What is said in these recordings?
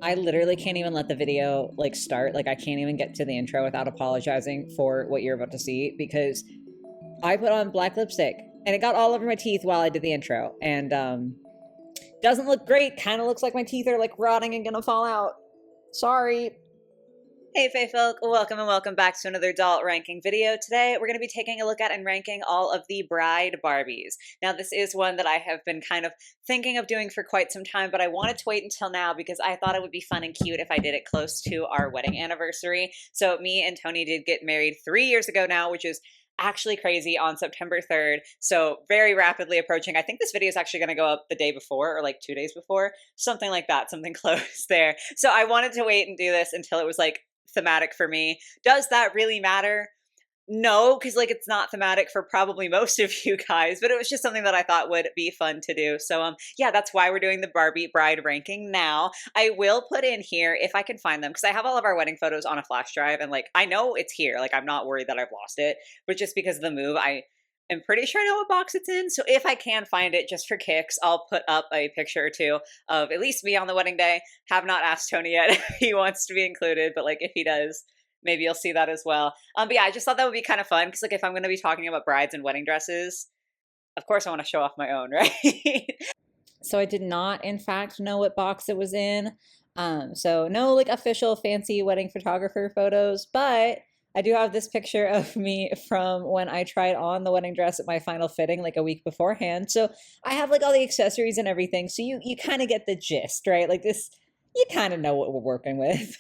I literally can't even let the video like start. Like I can't even get to the intro without apologizing for what you're about to see because I put on black lipstick and it got all over my teeth while I did the intro and doesn't look great. Kind of looks like my teeth are like rotting and gonna fall out. Sorry. Hey Fae folk, welcome and welcome back to another doll ranking video. Today we're going to be taking a look at and ranking all of the bride Barbies. Now this is one that I have been kind of thinking of doing for quite some time, but I wanted to wait until now because I thought it would be fun and cute if I did it close to our wedding anniversary. So me and Tony did get married 3 years ago now, which is actually crazy, on September 3rd. So very rapidly approaching. I think this video is actually going to go up the day before or like 2 days before, something like that, something close there. So I wanted to wait and do this until it was like thematic for me. Does that really matter? No, because like it's not thematic for probably most of you guys, but it was just something that I thought would be fun to do. So yeah, that's why we're doing the Barbie bride ranking now. I will put in here if I can find them, because I have all of our wedding photos on a flash drive and like I know it's here. Like I'm not worried that I've lost it, but just because of the move, I'm pretty sure I know what box it's in. So if I can find it just for kicks, I'll put up a picture or two of at least me on the wedding day. Have not asked Tony yet if he wants to be included, but like if he does, maybe you'll see that as well. But yeah, I just thought that would be kind of fun because like if I'm going to be talking about brides and wedding dresses, of course I want to show off my own, right? So I did not, in fact, know what box it was in. So no like official fancy wedding photographer photos, but I do have this picture of me from when I tried on the wedding dress at my final fitting like a week beforehand. So I have like all the accessories and everything. So you kind of get the gist, right? Like this, you kind of know what we're working with.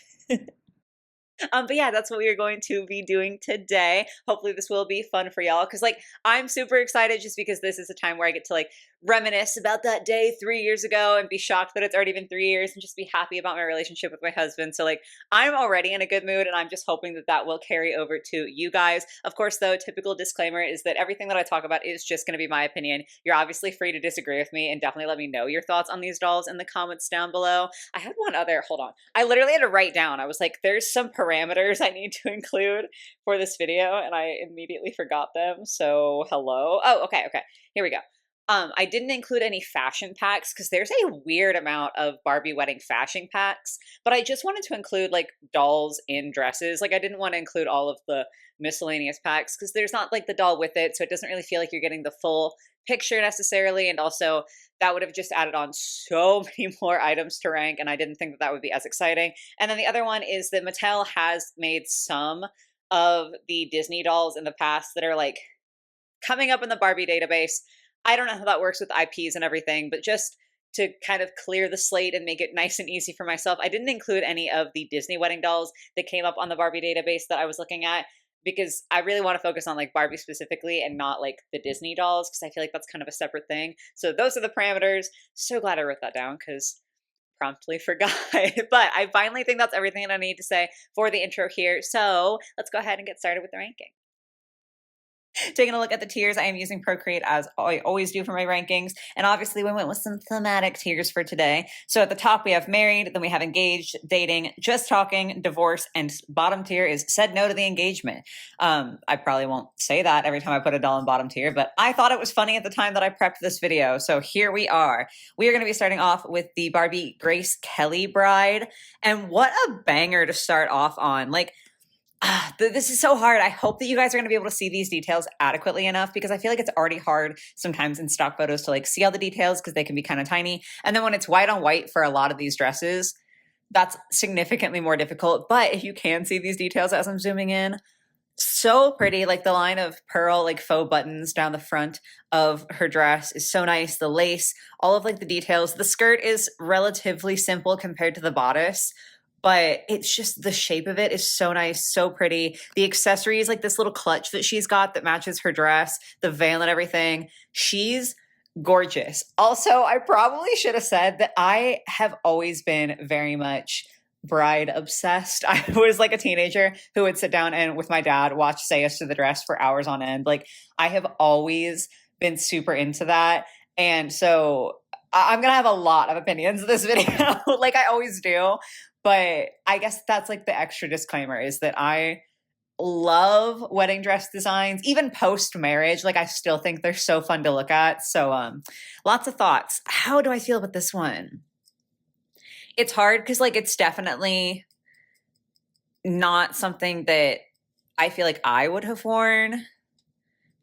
But yeah, that's what we are going to be doing today. Hopefully this will be fun for y'all because like I'm super excited just because this is a time where I get to like reminisce about that day 3 years ago and be shocked that it's already been 3 years and just be happy about my relationship with my husband. So like I'm already in a good mood and I'm just hoping that that will carry over to you guys. Of course though, typical disclaimer is that everything that I talk about is just going to be my opinion. You're obviously free to disagree with me and definitely let me know your thoughts on these dolls in the comments down below. I had one other, hold on. I literally had to write down. I was like, there's some parameters I need to include for this video and I immediately forgot them. So hello. Oh, okay. Here we go. I didn't include any fashion packs because there's a weird amount of Barbie wedding fashion packs, but I just wanted to include like dolls in dresses. Like I didn't want to include all of the miscellaneous packs because there's not like the doll with it. So it doesn't really feel like you're getting the full picture necessarily. And also that would have just added on so many more items to rank. And I didn't think that that would be as exciting. And then the other one is that Mattel has made some of the Disney dolls in the past that are like coming up in the Barbie database. I don't know how that works with IPs and everything, but just to kind of clear the slate and make it nice and easy for myself, I didn't include any of the Disney wedding dolls that came up on the Barbie database that I was looking at because I really want to focus on like Barbie specifically and not like the Disney dolls because I feel like that's kind of a separate thing. So those are the parameters. So glad I wrote that down because promptly forgot. But I finally think that's everything that I need to say for the intro here. So let's go ahead and get started with the ranking. Taking a look at the tiers, I am using Procreate as I always do for my rankings. And obviously we went with some thematic tiers for today. So at the top we have married, then we have engaged, dating, just talking, divorce, and bottom tier is said no to the engagement. I probably won't say that every time I put a doll in bottom tier, but I thought it was funny at the time that I prepped this video. So here we are. We are going to be starting off with the Barbie Grace Kelly bride. And what a banger to start off on. Like, this is so hard. I hope that you guys are going to be able to see these details adequately enough because I feel like it's already hard sometimes in stock photos to like see all the details because they can be kind of tiny. And then when it's white on white for a lot of these dresses, that's significantly more difficult. But if you can see these details as I'm zooming in, so pretty. Like the line of pearl, like faux buttons down the front of her dress is so nice. The lace, all of like the details. The skirt is relatively simple compared to the bodice, but it's just the shape of it is so nice, so pretty. The accessories, like this little clutch that she's got that matches her dress, the veil and everything. She's gorgeous. Also, I probably should have said that I have always been very much bride obsessed. I was like a teenager who would sit down and with my dad watch Say Yes to the Dress for hours on end. Like I have always been super into that. And so I'm going to have a lot of opinions in this video, like I always do. But I guess that's like the extra disclaimer is that I love wedding dress designs, even post-marriage. Like I still think they're so fun to look at. So lots of thoughts. How do I feel about this one? It's hard because like it's definitely not something that I feel like I would have worn,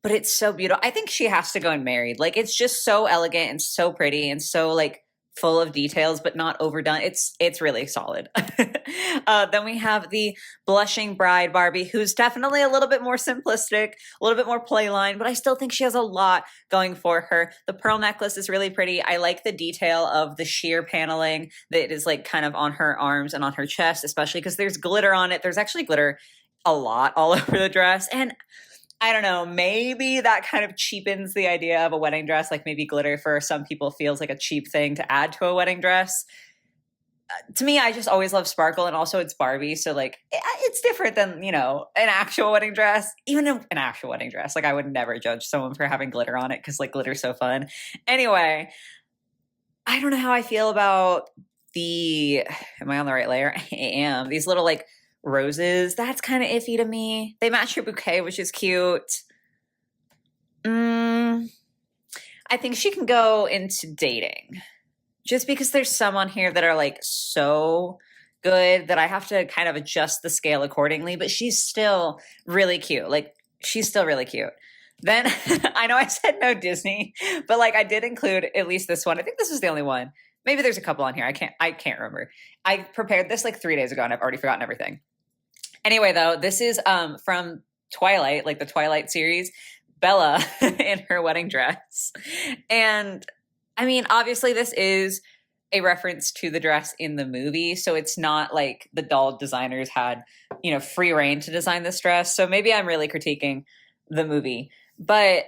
but it's so beautiful. I think she has to go unmarried. Like it's just so elegant and so pretty and so like full of details, but not overdone. It's really solid. Then we have the blushing bride Barbie, who's definitely a little bit more simplistic, a little bit more playline, but I still think she has a lot going for her. The pearl necklace is really pretty. I like the detail of the sheer paneling that is like kind of on her arms and on her chest, especially because there's glitter on it. There's actually glitter a lot all over the dress. And I don't know, maybe that kind of cheapens the idea of a wedding dress. Like maybe glitter for some people feels like a cheap thing to add to a wedding dress. To me, I just always love sparkle, and also it's Barbie. So like it's different than, you know, an actual wedding dress. Even an actual wedding dress, like I would never judge someone for having glitter on it because like glitter's so fun. Anyway, I don't know how I feel about am I on the right layer? I am. These little like roses, that's kind of iffy to me. They match your bouquet, which is cute. I think she can go into dating just because there's some on here that are like so good that I have to kind of adjust the scale accordingly, but she's still really cute. Like she's still really cute. Then I know I said no Disney, but like I did include at least this one. I think this is the only one. Maybe there's a couple on here. I can't remember. I prepared this like 3 days ago and I've already forgotten everything. Anyway, though, this is from Twilight, like the Twilight series, Bella in her wedding dress. And I mean, obviously this is a reference to the dress in the movie. So it's not like the doll designers had, you know, free reign to design this dress. So maybe I'm really critiquing the movie, but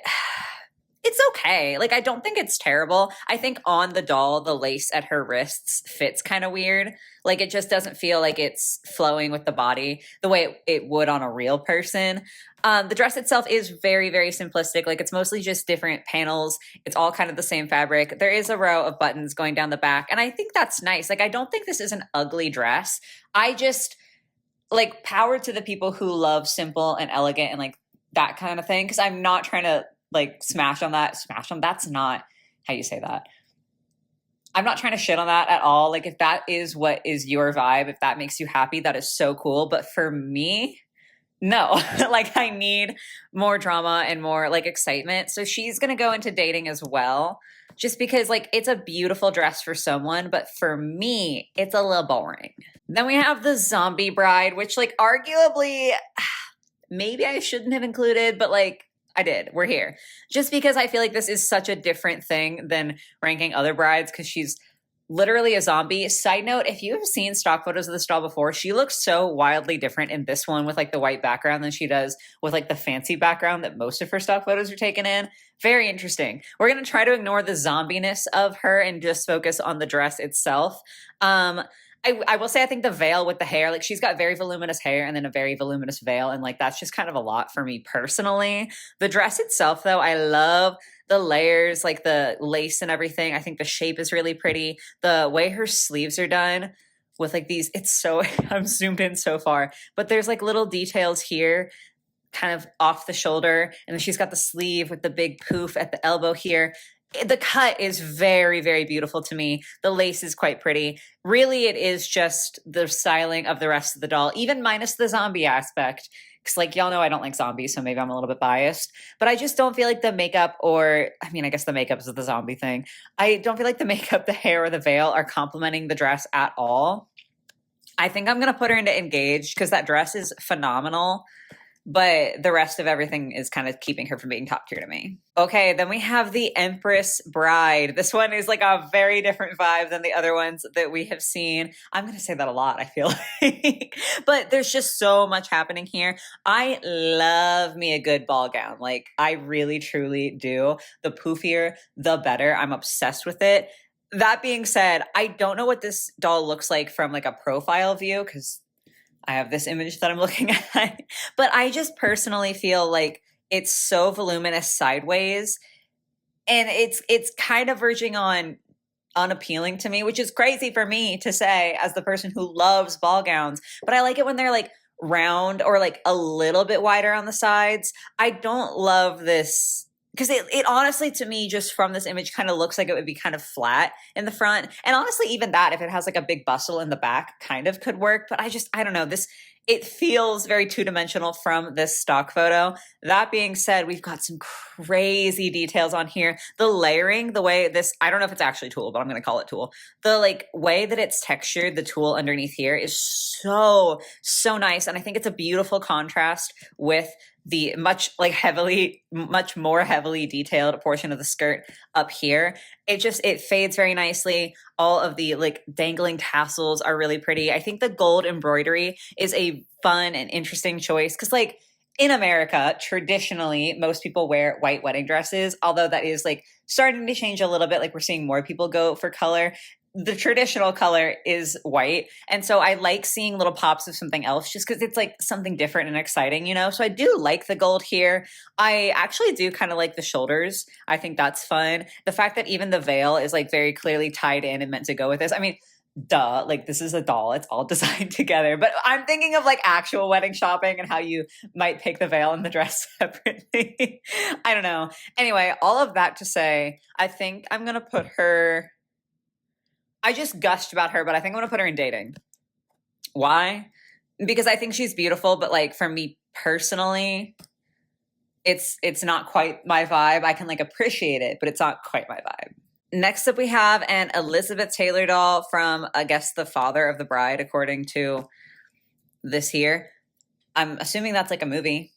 it's okay. Like, I don't think it's terrible. I think on the doll, the lace at her wrists fits kind of weird. Like, it just doesn't feel like it's flowing with the body the way it would on a real person. The dress itself is very, very simplistic. Like, it's mostly just different panels. It's all kind of the same fabric. There is a row of buttons going down the back, and I think that's nice. Like, I don't think this is an ugly dress. I just, like, power to the people who love simple and elegant and, like, that kind of thing, because I'm not trying to like smash on, that's not how you say that. I'm not trying to shit on that at all. Like if that is what is your vibe, if that makes you happy, that is so cool. But for me, no. Like I need more drama and more like excitement. So she's going to go into dating as well, just because like it's a beautiful dress for someone, but for me, it's a little boring. Then we have the zombie bride, which like arguably maybe I shouldn't have included, but like I did. We're here. Just because I feel like this is such a different thing than ranking other brides, because she's literally a zombie. Side note, if you have seen stock photos of this doll before, she looks so wildly different in this one with like the white background than she does with like the fancy background that most of her stock photos are taken in. Very interesting. We're going to try to ignore the zombiness of her and just focus on the dress itself. I will say I think the veil with the hair, like she's got very voluminous hair and then a very voluminous veil, and like that's just kind of a lot for me personally. The dress itself though, I love the layers, like the lace and everything. I think the shape is really pretty. The way her sleeves are done with like these, it's so, I'm zoomed in so far, but there's like little details here kind of off the shoulder, and then she's got the sleeve with the big poof at the elbow here. The cut is very, very beautiful to me. The lace is quite pretty. Really, it is just the styling of the rest of the doll, even minus the zombie aspect. Because like y'all know I don't like zombies, so maybe I'm a little bit biased. But I just don't feel like the makeup or, I mean, I guess the makeup is the zombie thing. I don't feel like the makeup, the hair, or the veil are complementing the dress at all. I think I'm going to put her into engaged because that dress is phenomenal. But the rest of everything is kind of keeping her from being top tier to me. Okay, then we have the Empress Bride. This one is like a very different vibe than the other ones that we have seen. I'm going to say that a lot, I feel like. But there's just so much happening here. I love me a good ball gown. Like, I really, truly do. The poofier, the better. I'm obsessed with it. That being said, I don't know what this doll looks like from like a profile view because I have this image that I'm looking at, but I just personally feel like it's so voluminous sideways, and it's kind of verging on unappealing to me, which is crazy for me to say as the person who loves ball gowns, but I like it when they're like round or like a little bit wider on the sides. I don't love this because it honestly, to me, just from this image, kind of looks like it would be kind of flat in the front. And honestly, even that, if it has like a big bustle in the back, kind of could work. But I don't know, it feels very two-dimensional from this stock photo. That being said, we've got some crazy details on here. The layering, the way this, I don't know if it's actually tulle, but I'm going to call it tulle. The like way that it's textured, the tulle underneath here is so, so nice. And I think it's a beautiful contrast with the much more heavily detailed portion of the skirt up here. It fades very nicely. All of the like dangling tassels are really pretty. I think the gold embroidery is a fun and interesting choice because like in America, traditionally, most people wear white wedding dresses, although that is like starting to change a little bit. Like we're seeing more people go for color. The traditional color is white. And so I like seeing little pops of something else just because it's like something different and exciting, you know? So I do like the gold here. I actually do kind of like the shoulders. I think that's fun. The fact that even the veil is like very clearly tied in and meant to go with this. I mean, duh, like this is a doll. It's all designed together. But I'm thinking of like actual wedding shopping and how you might pick the veil and the dress separately. I don't know. Anyway, all of that to say, I think I'm going to put her... I just gushed about her, but I think I'm going to put her in dating. Why? Because I think she's beautiful, but like for me personally, it's not quite my vibe. I can like appreciate it, but it's not quite my vibe. Next up, we have an Elizabeth Taylor doll from, I guess, the father of the bride, according to this here. I'm assuming that's like a movie.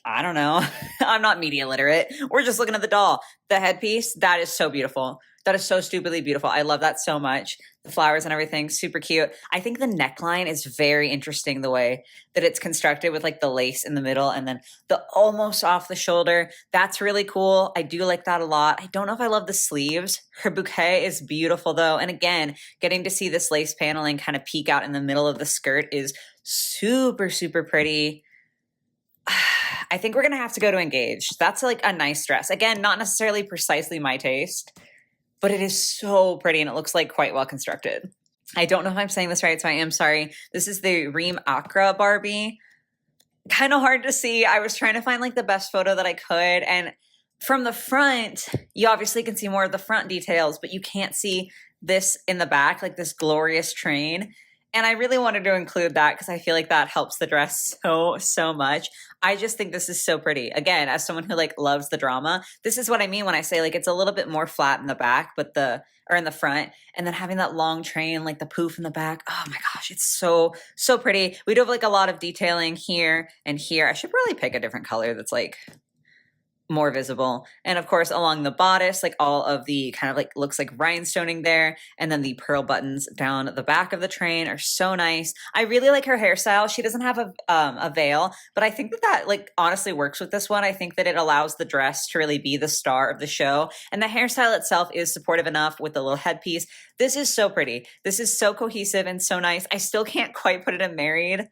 I don't know. I'm not media literate. We're just looking at the doll. The headpiece, that is so beautiful. That is so stupidly beautiful. I love that so much. The flowers and everything, super cute. I think the neckline is very interesting, the way that it's constructed with like the lace in the middle and then the almost off the shoulder. That's really cool. I do like that a lot. I don't know if I love the sleeves. Her bouquet is beautiful though. And again, getting to see this lace paneling kind of peek out in the middle of the skirt is super, super pretty. I think we're going to have to go to Engage. That's like a nice dress. Again, not necessarily precisely my taste, but it is so pretty and it looks like quite well constructed. I don't know if I'm saying this right, so I am sorry. This is the Reem Acra Barbie. Kind of hard to see. I was trying to find like the best photo that I could. And from the front, you obviously can see more of the front details, but you can't see this in the back, like this glorious train. And I really wanted to include that because I feel like that helps the dress so much. I just think this is so pretty. Again, as someone who like loves the drama, this is what I mean when I say like it's a little bit more flat in the back, or in the front, and then having that long train, like the poof in the back. Oh my gosh, it's so pretty. We do have like a lot of detailing here and here. I should probably pick a different color that's like more visible. And of course, along the bodice, like all of the kind of like looks like rhinestoning there. And then the pearl buttons down the back of the train are so nice. I really like her hairstyle. She doesn't have a veil, but I think that like honestly works with this one. I think that it allows the dress to really be the star of the show. And the hairstyle itself is supportive enough with the little headpiece. This is so pretty. This is so cohesive and so nice. I still can't quite put it in married.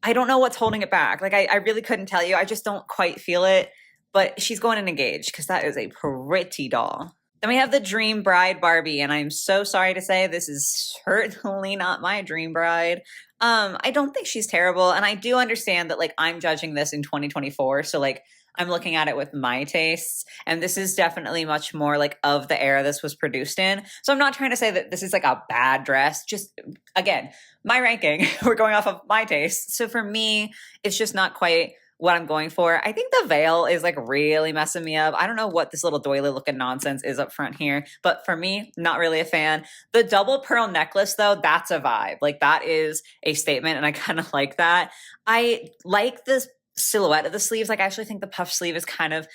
I don't know what's holding it back. Like I really couldn't tell you. I just don't quite feel it. But she's going in Engage because that is a pretty doll. Then we have the Dream Bride Barbie, and I'm so sorry to say this is certainly not my dream bride. I don't think she's terrible, and I do understand that like I'm judging this in 2024, so like I'm looking at it with my tastes, and this is definitely much more like of the era this was produced in. So I'm not trying to say that this is like a bad dress. Just again, my ranking, we're going off of my taste. So for me, it's just not quite what I'm going for. I think the veil is like really messing me up. I don't know what this little doily looking nonsense is up front here, but for me, not really a fan. The double pearl necklace though, that's a vibe. Like that is a statement and I kind of like that. I like this silhouette of the sleeves. Like I actually think the puff sleeve is kind of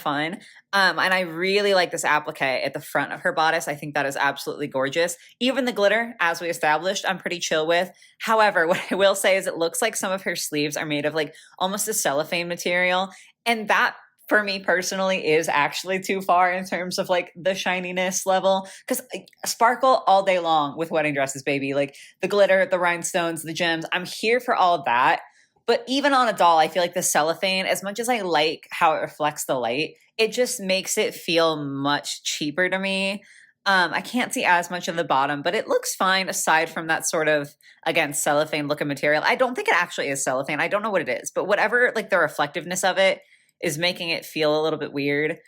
fun. And I really like this applique at the front of her bodice. I think that is absolutely gorgeous. Even the glitter, as we established, I'm pretty chill with. However, what I will say is it looks like some of her sleeves are made of like almost a cellophane material. And that for me personally is actually too far in terms of like the shininess level. Because sparkle all day long with wedding dresses, baby. Like the glitter, the rhinestones, the gems. I'm here for all of that. But even on a doll, I feel like the cellophane, as much as I like how it reflects the light, it just makes it feel much cheaper to me. I can't see as much of the bottom, but it looks fine aside from that sort of, again, cellophane looking material. I don't think it actually is cellophane. I don't know what it is, but whatever, like the reflectiveness of it is making it feel a little bit weird.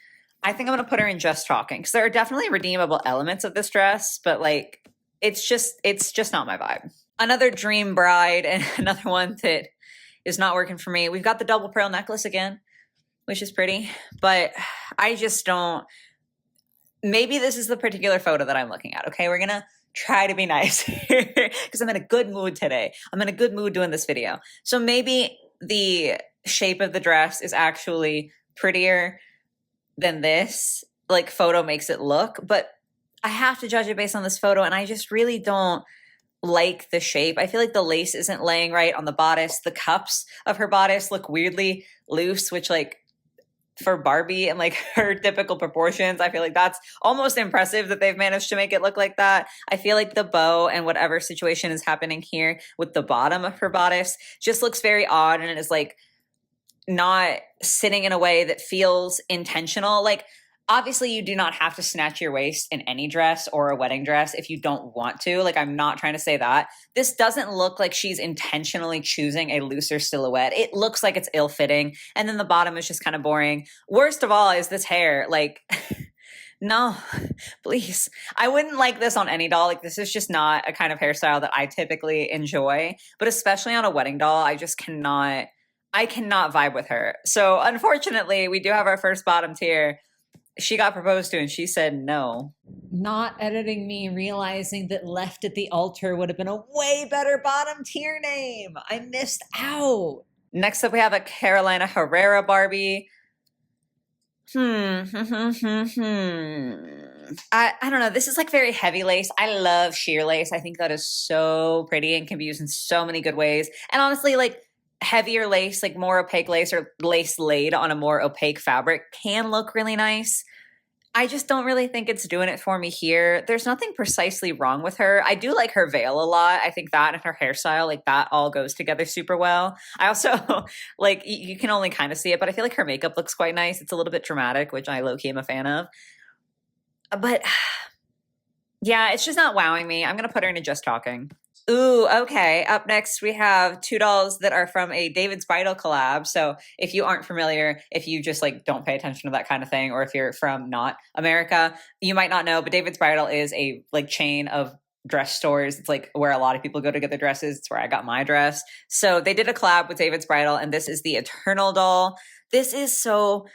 I think I'm going to put her in just talking because there are definitely redeemable elements of this dress, but like it's just not my vibe. Another dream bride and another one that is not working for me. We've got the double pearl necklace again, which is pretty, but I just don't. Maybe this is the particular photo that I'm looking at. Okay, we're going to try to be nice because I'm in a good mood today. I'm in a good mood doing this video. So maybe the shape of the dress is actually prettier than this like photo makes it look, but I have to judge it based on this photo, and I just really don't like the shape. I feel like the lace isn't laying right on the bodice. The cups of her bodice look weirdly loose, which like for Barbie and like her typical proportions, I feel like that's almost impressive that they've managed to make it look like that. I feel like the bow and whatever situation is happening here with the bottom of her bodice just looks very odd, and it is like not sitting in a way that feels intentional. Like obviously you do not have to snatch your waist in any dress or a wedding dress if you don't want to. Like I'm not trying to say that. This doesn't look like she's intentionally choosing a looser silhouette. It looks like it's ill-fitting, and then the bottom is just kind of boring. Worst of all is this hair. Like no, please. I wouldn't like this on any doll. Like this is just not a kind of hairstyle that I typically enjoy, but especially on a wedding doll, I cannot vibe with her. So unfortunately, we do have our first bottom tier. She got proposed to and she said no. Not editing me, realizing that Left at the Altar would have been a way better bottom tier name. I missed out. Next up, we have a Carolina Herrera Barbie. I don't know. This is like very heavy lace. I love sheer lace. I think that is so pretty and can be used in so many good ways. And honestly, like heavier lace, like more opaque lace or lace laid on a more opaque fabric can look really nice. I just don't really think it's doing it for me here. There's nothing precisely wrong with her. I do like her veil a lot. I think that and her hairstyle, like that all goes together super well. I also like, you can only kind of see it, but I feel like her makeup looks quite nice. It's a little bit dramatic, which I low-key am a fan of. But yeah, it's just not wowing me. I'm going to put her into just talking. Ooh, okay. Up next, we have two dolls that are from a David's Bridal collab. So if you aren't familiar, if you just like don't pay attention to that kind of thing, or if you're from not America, you might not know, but David's Bridal is a like chain of dress stores. It's like where a lot of people go to get their dresses. It's where I got my dress. So they did a collab with David's Bridal, and this is the Eternal doll. This is so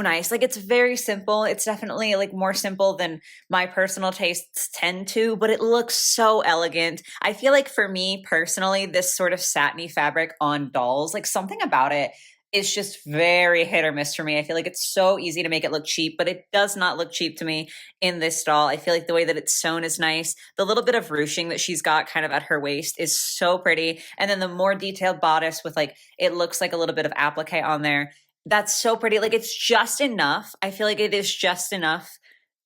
nice. Like it's very simple. It's definitely like more simple than my personal tastes tend to, but it looks so elegant. I feel like for me personally, this sort of satiny fabric on dolls, like something about it is just very hit or miss for me. I feel like it's so easy to make it look cheap, but it does not look cheap to me in this doll. I feel like the way that it's sewn is nice. The little bit of ruching that she's got kind of at her waist is so pretty. And then the more detailed bodice with like, it looks like a little bit of applique on there. That's so pretty. Like it's just enough. I feel like it is just enough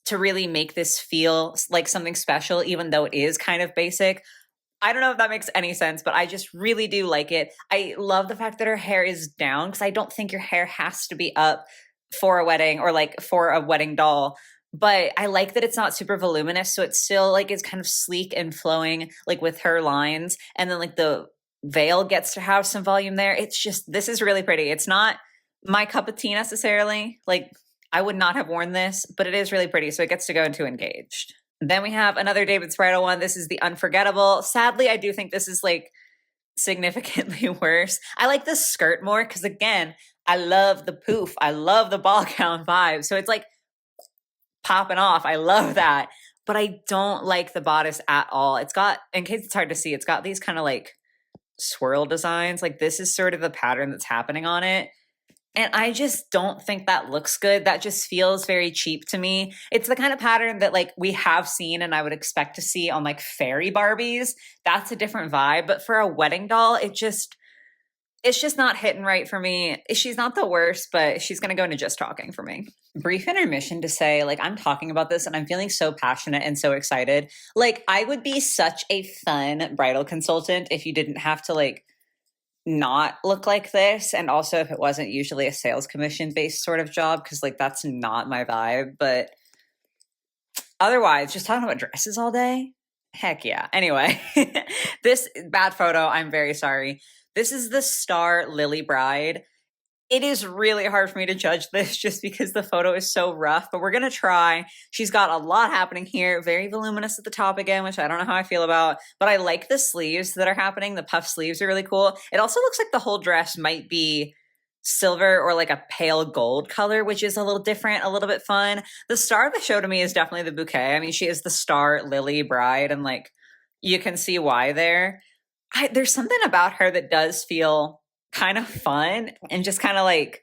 to really make this feel like something special, even though it is kind of basic. I don't know if that makes any sense, but I just really do like it. I love the fact that her hair is down because I don't think your hair has to be up for a wedding or like for a wedding doll. But I like that it's not super voluminous. So it's still like it's kind of sleek and flowing like with her lines. And then like the veil gets to have some volume there. It's just, this is really pretty. It's not my cup of tea necessarily. Like I would not have worn this, but it is really pretty. So it gets to go into Engaged. Then we have another David's Bridal one. This is the Unforgettable. Sadly, I do think this is like significantly worse. I like the skirt more because again, I love the poof. I love the ball gown vibe. So it's like popping off. I love that. But I don't like the bodice at all. It's got, in case it's hard to see, it's got these kind of like swirl designs. Like this is sort of the pattern that's happening on it. And I just don't think that looks good. That just feels very cheap to me. It's the kind of pattern that like we have seen and I would expect to see on like Faery Barbies. That's a different vibe. But for a wedding doll, it's just not hitting right for me. She's not the worst, but she's going to go into just talking for me. Brief intermission to say, like, I'm talking about this and I'm feeling so passionate and so excited. Like, I would be such a fun bridal consultant if you didn't have to like not look like this, and also if it wasn't usually a sales commission based sort of job, because like that's not my vibe. But otherwise, just talking about dresses all day, heck yeah. Anyway, this bad photo, I'm very sorry. This is the Star Lily Bride. It is really hard for me to judge this just because the photo is so rough, but we're going to try. She's got a lot happening here. Very voluminous at the top again, which I don't know how I feel about, but I like the sleeves that are happening. The puff sleeves are really cool. It also looks like the whole dress might be silver or like a pale gold color, which is a little different, a little bit fun. The star of the show to me is definitely the bouquet. I mean, she is the star lily bride, and like you can see why there. There's something about her that does feel kind of fun and just kind of like,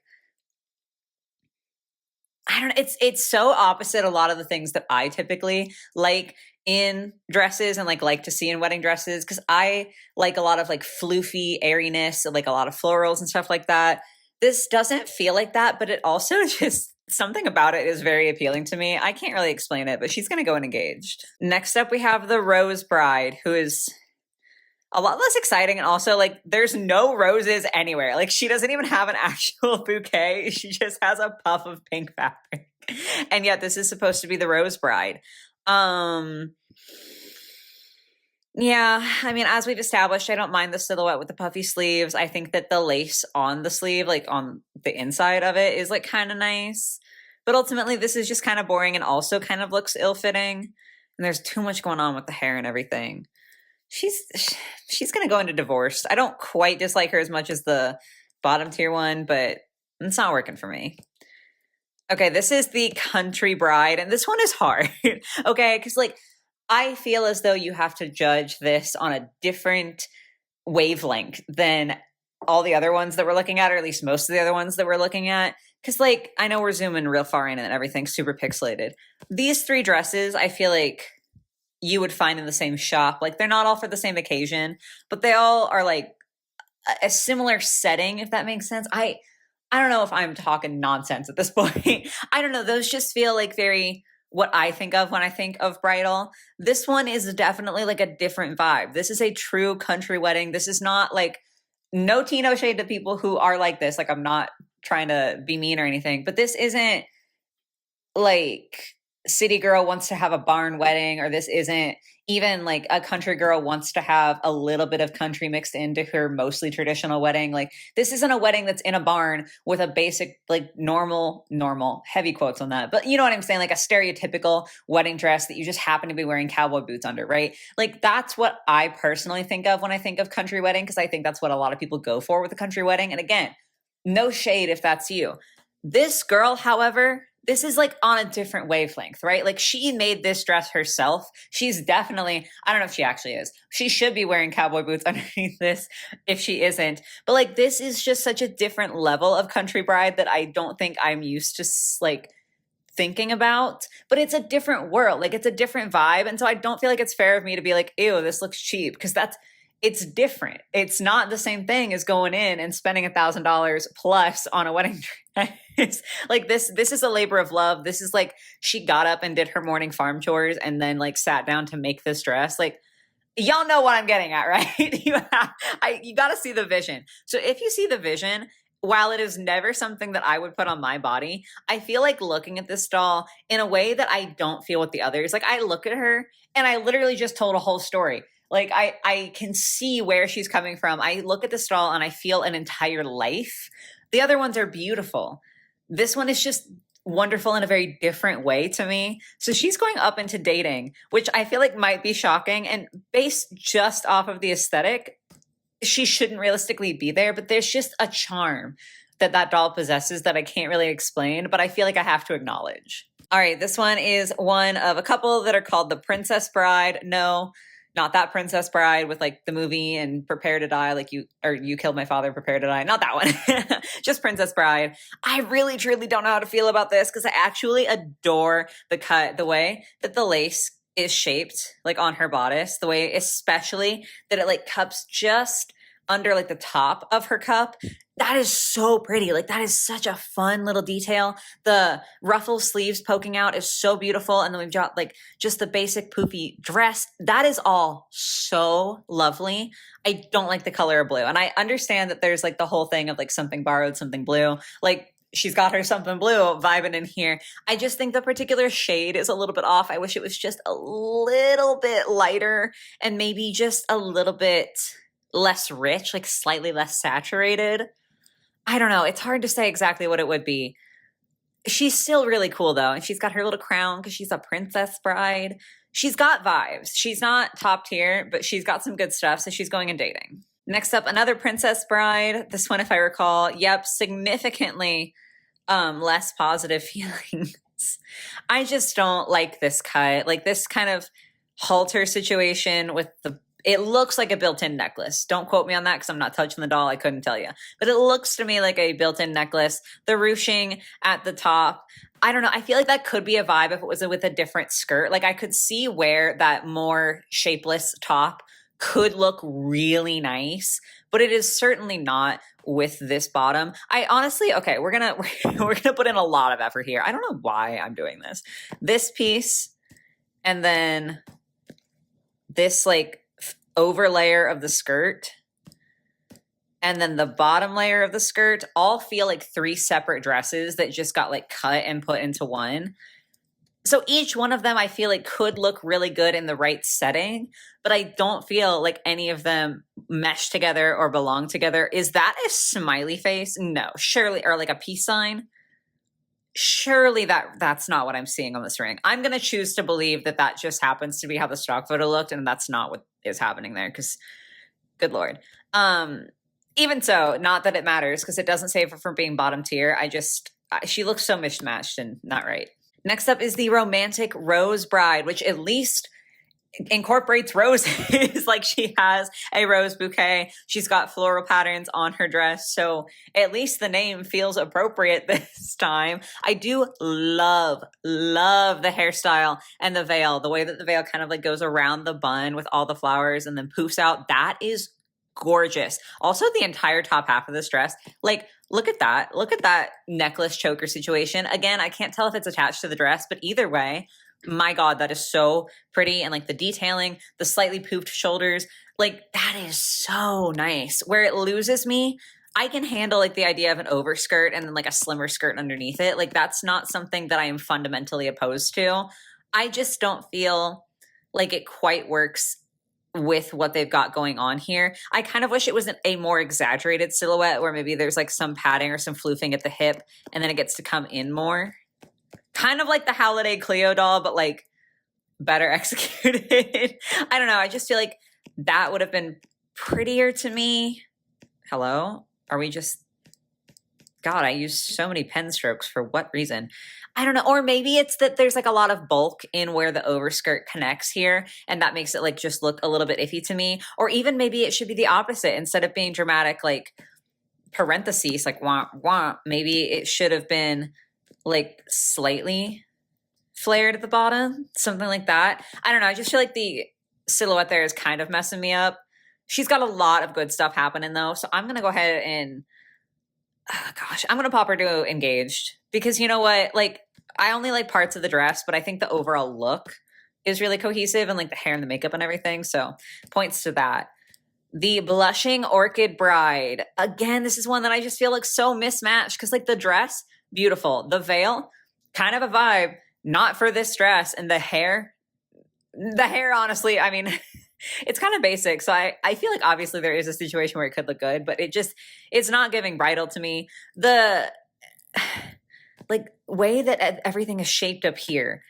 I don't know, it's so opposite a lot of the things that I typically like in dresses and like to see in wedding dresses, because I like a lot of like floofy airiness, like a lot of florals and stuff like that. This doesn't feel like that, but it also just something about it is very appealing to me. I can't really explain it, but she's going to go in engaged. Next up, we have the Rose Bride, who is a lot less exciting, and also like there's no roses anywhere. Like she doesn't even have an actual bouquet. She just has a puff of pink fabric. And yet this is supposed to be the Rose Bride. Yeah, I mean, as we've established, I don't mind the silhouette with the puffy sleeves. I think that the lace on the sleeve, like on the inside of it, is like kind of nice. But ultimately this is just kind of boring and also kind of looks ill-fitting. And there's too much going on with the hair and everything. She's going to go into divorce. I don't quite dislike her as much as the bottom tier one, but it's not working for me. Okay, this is the Country Bride, and this one is hard. Okay, because like I feel as though you have to judge this on a different wavelength than all the other ones that we're looking at, or at least most of the other ones that we're looking at. Because like I know we're zooming real far in and everything's super pixelated. These three dresses, I feel like you would find in the same shop. Like they're not all for the same occasion, but they all are like a similar setting, if that makes sense. I don't know if I'm talking nonsense at this point. I don't know. Those just feel like very what I think of when I think of bridal. This one is definitely like a different vibe. This is a true country wedding. This is not like, no tea, no shade to people who are like this. Like I'm not trying to be mean or anything, but this isn't like city girl wants to have a barn wedding, or this isn't even like a country girl wants to have a little bit of country mixed into her mostly traditional wedding. Like this isn't a wedding that's in a barn with a basic like normal heavy quotes on that, but you know what I'm saying, like a stereotypical wedding dress that you just happen to be wearing cowboy boots under, right? Like that's what I personally think of when I think of country wedding, because I think that's what a lot of people go for with a country wedding. And again, no shade if that's you. This girl, however, this is like on a different wavelength, right? Like she made this dress herself. She's definitely, I don't know if she actually is. She should be wearing cowboy boots underneath this if she isn't. But like this is just such a different level of country bride that I don't think I'm used to like thinking about. But it's a different world. Like it's a different vibe. And so I don't feel like it's fair of me to be like, ew, this looks cheap. Because it's different. It's not the same thing as going in and spending $1,000 plus on a wedding dress. Like this is a labor of love. This is like she got up and did her morning farm chores and then like sat down to make this dress. Like y'all know what I'm getting at, right? You got to see the vision. So if you see the vision, while it is never something that I would put on my body, I feel like looking at this doll in a way that I don't feel with the others. Like I look at her and I literally just told a whole story. Like I can see where she's coming from. I look at this doll and I feel an entire life. The other ones are beautiful. This one is just wonderful in a very different way to me. So she's going up into dating, which I feel like might be shocking. And based just off of the aesthetic, she shouldn't realistically be there. But there's just a charm that doll possesses that I can't really explain, but I feel like I have to acknowledge. All right, this one is one of a couple that are called the Princess Bride. No, not that Princess Bride with like the movie and Prepare to Die, like you killed my father, Prepare to Die. Not that one. Just Princess Bride. I really truly don't know how to feel about this because I actually adore the cut, the way that the lace is shaped like on her bodice, the way especially that it like cups just under like the top of her cup. That is so pretty. Like that is such a fun little detail. The ruffle sleeves poking out is so beautiful. And then we've got like just the basic poofy dress. That is all so lovely. I don't like the color of blue. And I understand that there's like the whole thing of like something borrowed, something blue. Like she's got her something blue vibing in here. I just think the particular shade is a little bit off. I wish it was just a little bit lighter and maybe just a little bit less rich, like slightly less saturated. I don't know. It's hard to say exactly what it would be. She's still really cool though. And she's got her little crown because she's a princess bride. She's got vibes. She's not top tier, but she's got some good stuff. So she's going and dating. Next up, another princess bride. This one, if I recall, yep, significantly less positive feelings. I just don't like this cut. Like this kind of halter situation with it looks like a built-in necklace. Don't quote me on that because I'm not touching the doll. I couldn't tell you. But it looks to me like a built-in necklace. The ruching at the top. I don't know. I feel like that could be a vibe if it was with a different skirt. Like I could see where that more shapeless top could look really nice, but it is certainly not with this bottom. I honestly, okay, we're gonna put in a lot of effort here. I don't know why I'm doing this. This piece and then this like overlayer of the skirt and then the bottom layer of the skirt all feel like three separate dresses that just got like cut and put into one. So each one of them I feel like could look really good in the right setting, but I don't feel like any of them mesh together or belong together. Is that a smiley face? No, surely, or like a peace sign? Surely that's not what I'm seeing on this ring. I'm going to choose to believe that that just happens to be how the stock photo looked, and that's not what is happening there, because good Lord. Even so, not that it matters, because it doesn't save her from being bottom tier. She looks so mismatched and not right. Next up is the romantic rose bride, which at least incorporates roses. Like she has a rose bouquet. She's got floral patterns on her dress. So at least the name feels appropriate this time. I do love the hairstyle and the veil. The way that the veil kind of like goes around the bun with all the flowers and then poofs out. That is gorgeous. Also, the entire top half of this dress, like, look at that. Look at that necklace choker situation. Again, I can't tell if it's attached to the dress, but either way, my God, that is so pretty. And like the detailing, the slightly poofed shoulders, like that is so nice. Where it loses me, I can handle like the idea of an overskirt and then like a slimmer skirt underneath it. Like that's not something that I am fundamentally opposed to. I just don't feel like it quite works with what they've got going on here. I kind of wish it was a more exaggerated silhouette where maybe there's like some padding or some floofing at the hip and then it gets to come in more. Kind of like the Holiday Cleo doll, but like better executed. I don't know. I just feel like that would have been prettier to me. Hello? Are we just... God, I use so many pen strokes for what reason? I don't know. Or maybe it's that there's like a lot of bulk in where the overskirt connects here. And that makes it like just look a little bit iffy to me. Or even maybe it should be the opposite. Instead of being dramatic, like parentheses, like wah, wah, maybe it should have been like slightly flared at the bottom. Something like that. I don't know. I just feel like the silhouette there is kind of messing me up. She's got a lot of good stuff happening though. So I'm going to go ahead and I'm going to pop her to engaged because you know what? Like I only like parts of the dress, but I think the overall look is really cohesive and like the hair and the makeup and everything. So points to that. The blushing orchid bride. Again, this is one that I just feel like so mismatched because like the dress, beautiful. The veil, kind of a vibe, not for this dress. And the hair, honestly, I mean, it's kind of basic. So I feel like obviously there is a situation where it could look good, but it's not giving bridal to me. The like way that everything is shaped up here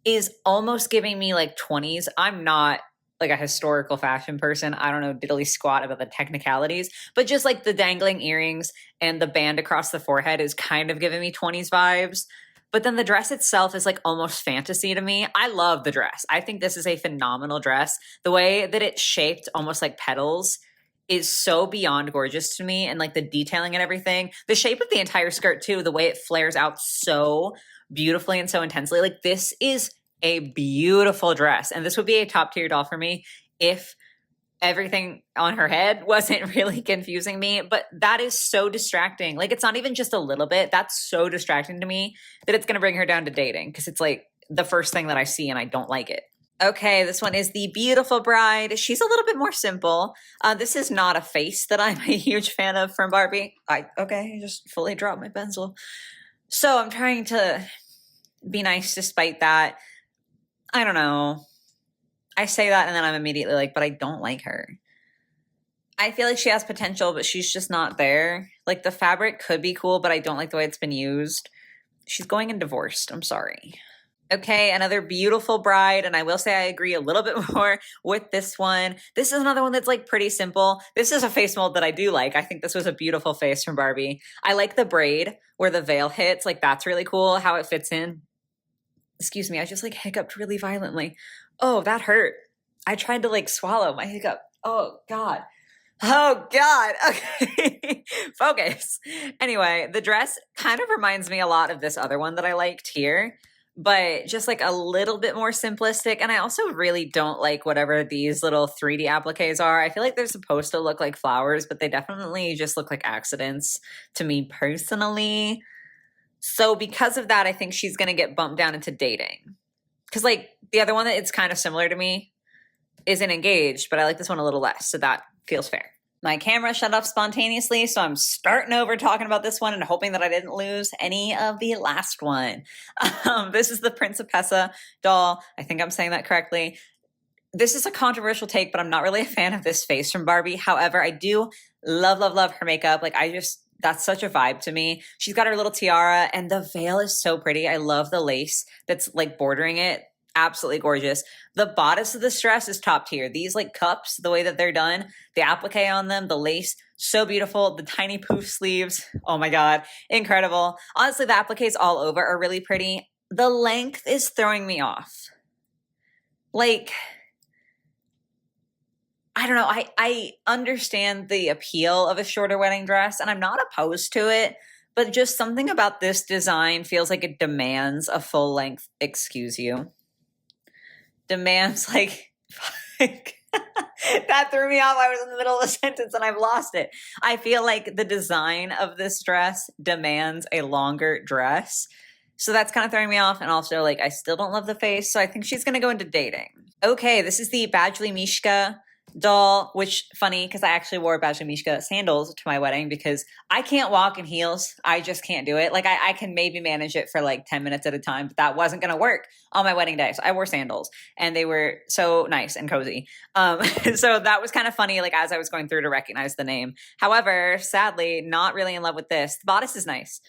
is almost giving me like 20s. I'm not like a historical fashion person. I don't know diddly squat about the technicalities, but just like the dangling earrings and the band across the forehead is kind of giving me 20s vibes. But then the dress itself is like almost fantasy to me. I love the dress. I think this is a phenomenal dress. The way that it's shaped almost like petals is so beyond gorgeous to me. And like the detailing and everything, the shape of the entire skirt too, the way it flares out so beautifully and so intensely. Like this is a beautiful dress. And this would be a top tier doll for me if everything on her head wasn't really confusing me, but that is so distracting. Like it's not even just a little bit. That's so distracting to me that it's going to bring her down to dating because it's like the first thing that I see and I don't like it. Okay, this one is the beautiful bride. She's a little bit more simple. This is not a face that I'm a huge fan of from Barbie. I just fully dropped my pencil. So I'm trying to be nice despite that. I don't know. I say that and then I'm immediately like, but I don't like her. I feel like she has potential, but she's just not there. Like the fabric could be cool, but I don't like the way it's been used. She's going in divorced. I'm sorry. Okay, another beautiful bride, and I will say I agree a little bit more with this one. This is another one that's like pretty simple. This is a face mold that I do like. I think this was a beautiful face from Barbie. I like the braid where the veil hits. Like that's really cool how it fits in. Excuse me, I just like hiccuped really violently. Oh, that hurt. I tried to like swallow my hiccup. Oh God. Oh God. Okay. Focus. Anyway, the dress kind of reminds me a lot of this other one that I liked here, but just like a little bit more simplistic. And I also really don't like whatever these little 3D appliques are. I feel like they're supposed to look like flowers, but they definitely just look like accidents to me personally. So because of that, I think she's going to get bumped down into dating. Because like the other one that it's kind of similar to me isn't engaged, but I like this one a little less. So that feels fair. My camera shut off spontaneously, so I'm starting over talking about this one and hoping that I didn't lose any of the last one. This is the Principessa doll. I think I'm saying that correctly. This is a controversial take, but I'm not really a fan of this face from Barbie. However, I do love, love, love her makeup. Like that's such a vibe to me. She's got her little tiara and the veil is so pretty. I love the lace that's like bordering it. Absolutely gorgeous. The bodice of this dress is top tier. These like cups, the way that they're done, the applique on them, the lace, so beautiful. The tiny poof sleeves, oh my God, incredible. Honestly, the appliques all over are really pretty. The length is throwing me off. Like, I don't know. I understand the appeal of a shorter wedding dress and I'm not opposed to it, but just something about this design feels like it demands a full length, excuse you. Demands like that threw me off. I was in the middle of a sentence and I've lost it. I feel like the design of this dress demands a longer dress. So that's kind of throwing me off. And also like, I still don't love the face. So I think she's going to go into dating. Okay. This is the Badgley Mishka doll, which funny because I actually wore Badgley Mishka sandals to my wedding because I can't walk in heels. I just can't do it. Like I can maybe manage it for like 10 minutes at a time, but that wasn't going to work on my wedding day. So I wore sandals and they were so nice and cozy. So that was kind of funny, like as I was going through to recognize the name. However, sadly, not really in love with this. The bodice is nice.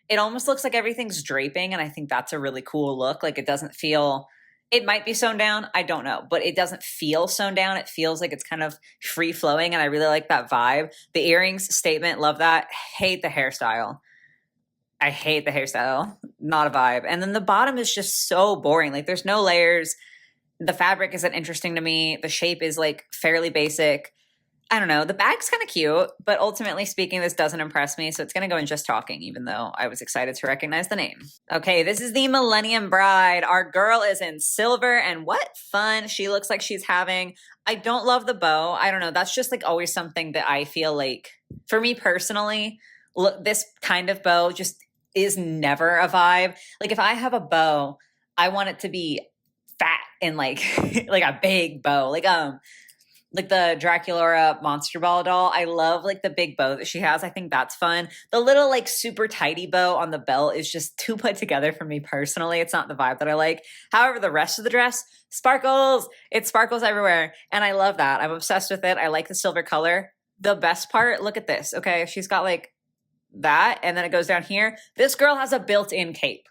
It almost looks like everything's draping. And I think that's a really cool look. Like it doesn't feel, it might be sewn down. I don't know, but it doesn't feel sewn down. It feels like it's kind of free flowing. And I really like that vibe. The earrings statement, love that. Hate the hairstyle. I hate the hairstyle. Not a vibe. And then the bottom is just so boring. Like there's no layers. The fabric isn't interesting to me. The shape is like fairly basic. I don't know. The bag's kind of cute, but ultimately speaking, this doesn't impress me. So it's going to go in just talking, even though I was excited to recognize the name. Okay, this is the Millennium Bride. Our girl is in silver, and what fun she looks like she's having. I don't love the bow. I don't know. That's just like always something that I feel like, for me personally, look, this kind of bow just is never a vibe. Like if I have a bow, I want it to be fat and like like a big bow. Like the Draculaura Monster Ball doll. I love like the big bow that she has. I think that's fun. The little like super tidy bow on the belt is just too put together for me personally. It's not the vibe that I like. However, the rest of the dress, sparkles. It sparkles everywhere. And I love that. I'm obsessed with it. I like the silver color. The best part, look at this. Okay, she's got like that and then it goes down here. This girl has a built-in cape.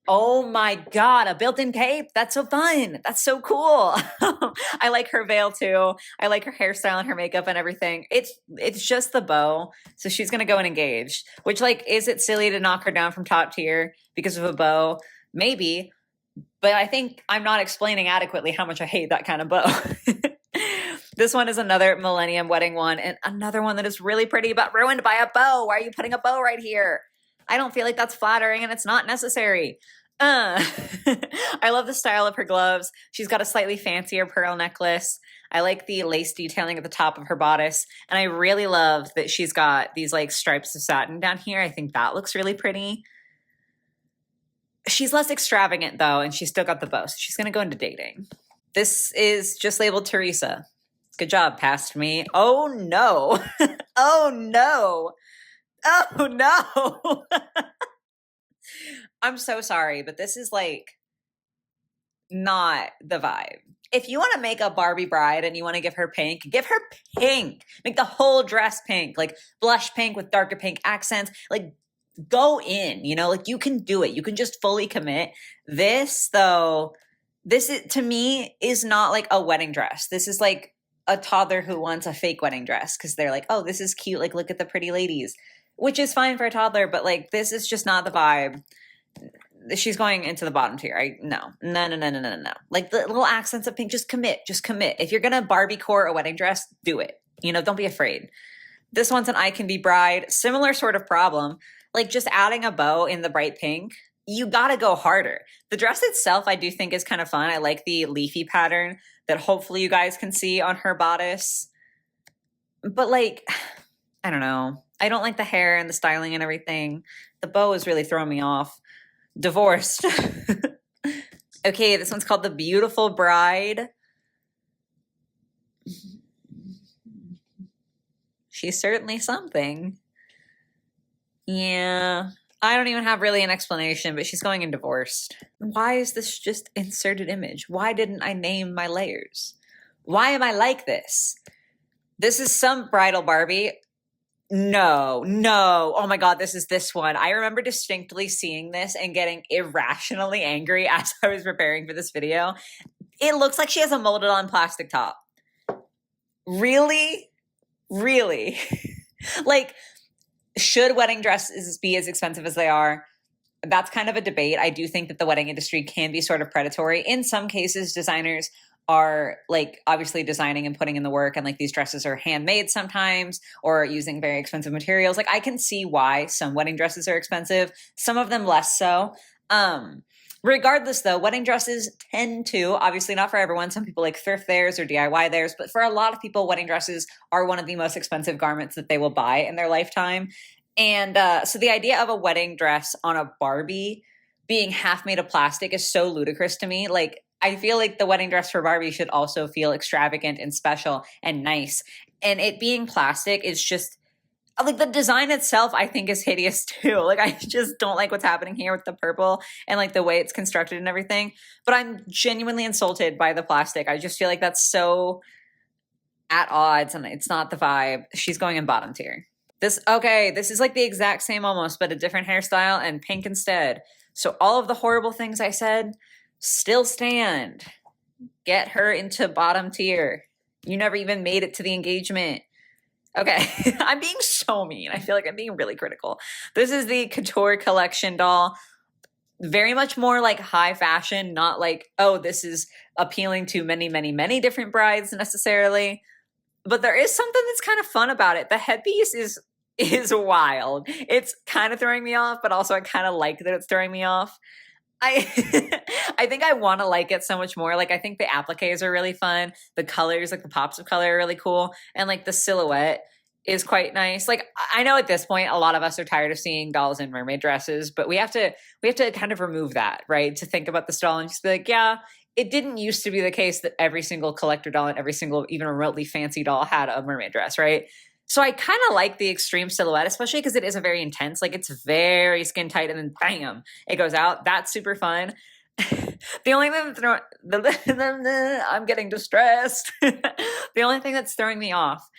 Oh my God, a built-in cape. That's so fun. That's so cool. I like her veil too. I like her hairstyle and her makeup and everything. It's just the bow. So she's going to go and engaged, which like, is it silly to knock her down from top tier because of a bow? Maybe, but I think I'm not explaining adequately how much I hate that kind of bow. This one is another Millennium Wedding one and another one that is really pretty but ruined by a bow. Why are you putting a bow right here? I don't feel like that's flattering and it's not necessary. I love the style of her gloves. She's got a slightly fancier pearl necklace. I like the lace detailing at the top of her bodice. And I really love that she's got these like stripes of satin down here. I think that looks really pretty. She's less extravagant though, and she's still got the bow. So she's going to go into dating. This is just labeled Teresa. Good job, past me. Oh no. Oh no. Oh no. I'm so sorry, but this is like not the vibe. If you want to make a Barbie bride and you want to give her pink. Make the whole dress pink, like blush pink with darker pink accents. Like, go in, you know, like you can do it. You can just fully commit. This, though, to me, is not like a wedding dress. This is like a toddler who wants a fake wedding dress because they're like, oh, this is cute. Like, look at the pretty ladies, which is fine for a toddler, but like, this is just not the vibe. She's going into the bottom tier. No. Like the little accents of pink, just commit. If you're gonna Barbie core a wedding dress, do it. You know, don't be afraid. This one's an I Can Be Bride. Similar sort of problem. Like just adding a bow in the bright pink. You gotta go harder. The dress itself, I do think is kind of fun. I like the leafy pattern that hopefully you guys can see on her bodice. But like, I don't know. I don't like the hair and the styling and everything. The bow is really throwing me off. Divorced. Okay, this one's called The Beautiful Bride. She's certainly something. Yeah, I don't even have really an explanation, but she's going in divorced. Why is this just inserted image? Why didn't I name my layers? Why am I like this? This is some bridal Barbie. No. Oh my God, this is this one. I remember distinctly seeing this and getting irrationally angry as I was preparing for this video. It looks like she has a molded on plastic top. Really? Like, should wedding dresses be as expensive as they are? That's kind of a debate. I do think that the wedding industry can be sort of predatory. In some cases, designers are like obviously designing and putting in the work, and like these dresses are handmade sometimes or using very expensive materials. Like I can see why some wedding dresses are expensive, some of them less so. Regardless though, wedding dresses tend to, obviously not for everyone, some people like thrift theirs or DIY theirs, but for a lot of people, wedding dresses are one of the most expensive garments that they will buy in their lifetime. And so the idea of a wedding dress on a Barbie being half made of plastic is so ludicrous to me. Like, I feel like the wedding dress for Barbie should also feel extravagant and special and nice. And it being plastic is just, like, the design itself, I think, is hideous too. Like, I just don't like what's happening here with the purple and like the way it's constructed and everything. But I'm genuinely insulted by the plastic. I just feel like that's so at odds and it's not the vibe. She's going in bottom tier. This is like the exact same almost, but a different hairstyle and pink instead. So all of the horrible things I said still stand. Get her into bottom tier. You never even made it to the engagement. Okay, I'm being so mean. I feel like I'm being really critical. This is the Couture Collection doll. Very much more like high fashion, not like, oh, this is appealing to many, many, many different brides necessarily. But there is something that's kind of fun about it. The headpiece is wild. It's kind of throwing me off, but also I kind of like that it's throwing me off. I think I want to like it so much more. Like, I think the appliques are really fun. The colors, like the pops of color are really cool. And like the silhouette is quite nice. Like, I know at this point, a lot of us are tired of seeing dolls in mermaid dresses, but we have to kind of remove that, right? To think about this doll and just be like, yeah, it didn't used to be the case that every single collector doll and every single even remotely fancy doll had a mermaid dress, right? So I kind of like the extreme silhouette, especially because it is a very intense, like it's very skin tight and then bam, it goes out. That's super fun. The only thing that's I'm getting distressed. The only thing that's throwing me off,